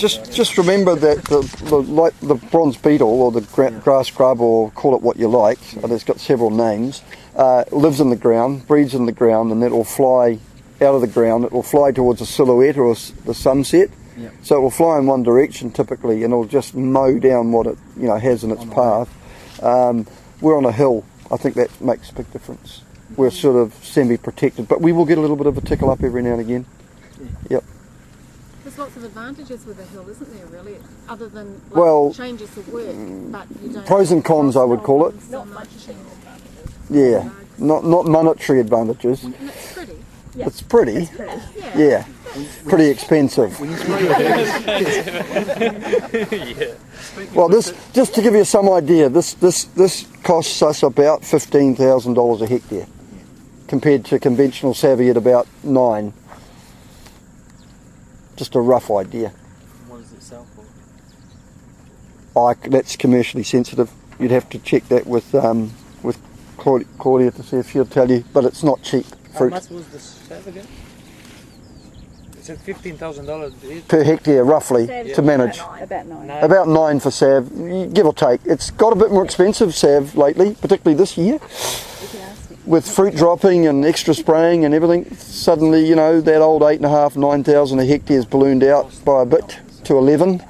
Just remember that like the bronze beetle or the grass grub, or call it what you like, and it's got several names, lives in the ground, breeds in the ground, and it will fly out of the ground. It will fly towards a silhouette or the sunset. Yep. So it will fly in one direction typically, and it'll just mow down what it has in its path. We're on a hill. I think that makes a big difference. We're sort of semi-protected, but we will get a little bit of a tickle up every now and again. Yep. There's lots of advantages with a hill, isn't there, really? Other than changes of work, but you don't... Pros and cons, I would call it. So much. Yeah, not monetary advantages. And it's pretty. Yeah. It's pretty. It's pretty. Yeah. Pretty expensive. Well, just to give you some idea, this costs us about $15,000 a hectare, compared to conventional savvy at about $9,000. Just a rough idea. What does it sell for? That's commercially sensitive. You'd have to check that with Claudia to see if she'll tell you, but it's not cheap fruit. How much was the sav again? It's at $15,000 per hectare, roughly, to manage. About 9. About 9 for sav, give or take. It's got a bit more expensive, sav, lately, particularly this year. With fruit dropping and extra spraying and everything, suddenly, that old 8,500, 9,000 a hectare is ballooned out by a bit to 11.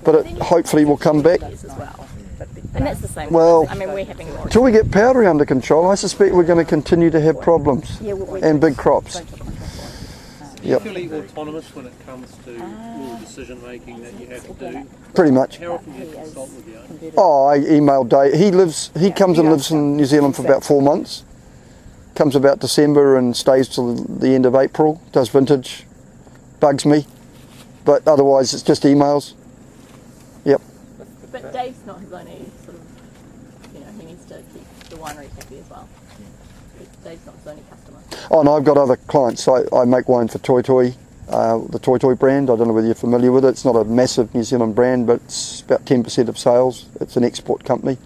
But it hopefully will come back. And that's the same. Well, I mean, we're having more. Until we get powdery under control, I suspect we're going to continue to have problems and big crops. You feel autonomous when it comes to all the decision making that you have to do? Pretty much. How often do you consult with you? Oh, I email Dave. He comes and lives in New Zealand for about 4 months. Comes about December and stays till the end of April. Does vintage. Bugs me. But otherwise it's just emails. Yep. But Dave's not his only sort of, he needs to keep the winery happy as well. Dave's not his only customer. Oh, no, I've got other clients. I make wine for Toi Toi, the Toi Toi brand. I don't know whether you're familiar with it. It's not a massive New Zealand brand, but it's about 10% of sales. It's an export company.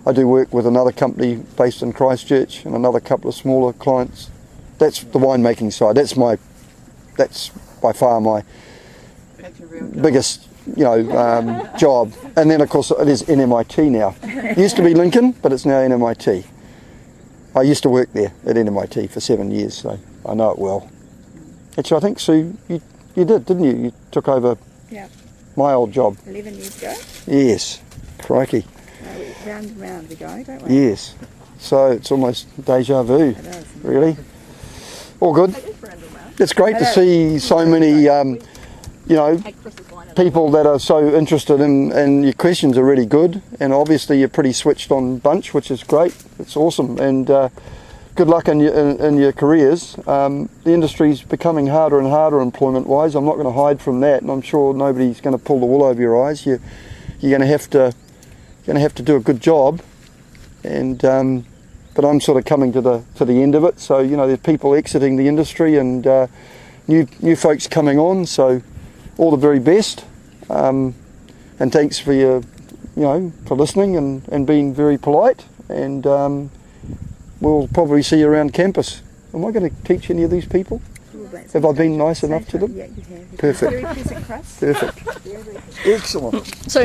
I do work with another company based in Christchurch and another couple of smaller clients. That's the winemaking side. That's by far my biggest, job. And then, of course, it is NMIT now. It used to be Lincoln, but it's now NMIT. I used to work there at NMIT for 7 years, so I know it well. Actually, I think, Sue, you did, didn't you? You took over my old job. 11 years ago? Yes. Crikey. Round and round we go, don't we? Yes. So it's almost deja vu, It is. really. All good. It's great to see so many, people that are so interested and your questions are really good, and obviously you're pretty switched on bunch, which is great. It's awesome, and good luck in your careers. The industry's becoming harder and harder employment wise. I'm not going to hide from that, and I'm sure nobody's going to pull the wool over your eyes. You're going to have to do a good job, and but I'm sort of coming to the end of it. So there's people exiting the industry and new folks coming on. So all the very best, and thanks for your for listening and being very polite, and we'll probably see you around campus. Am I going to teach any of these people? Have I been nice enough to them? Yeah, you have. Perfect. Very pleasant crust. Perfect. Excellent. So